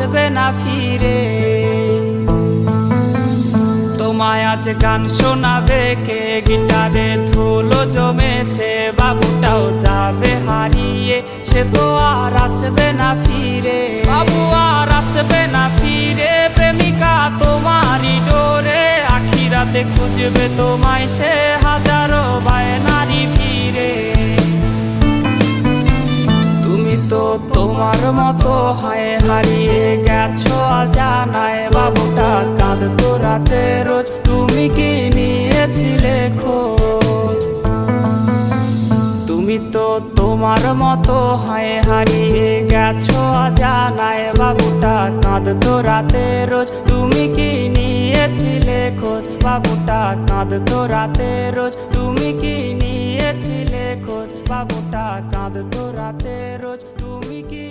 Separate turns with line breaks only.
আসবে না ফিরে। তোমায় আজ গান শোনাবে কে, গিটারে ধুলো জমেছে, বাবুটাও যাবে হারিয়ে, সে তো আর আসবে না ফিরে। বাবু আর আসবে না ফিরে, প্রেমিকা তোমারই ডোরে, আখিরাতে খুঁজবে তোমায় সে হাজারো বায়নারই ভিড়ে। তুমি তো তোমার মতো হায় হারিয়ে গেছো অজানায়, বাবুটা কাঁদতো রাতে রোজ, তুমি কি নিয়েছিলে খোঁজ? তুমি তো তোমার মতো হায় হারিয়ে গেছো অজানায়, বাবুটা কাঁদতো রাতে রোজ, তুমি কি নিয়েছিলে খোঁজ? বাবুটা কাঁদতো রাতে রোজ, তুমি কি নিয়েছিলে খোঁজ? বাবুটা কাঁদতো রাতে রোজ, তুমি কি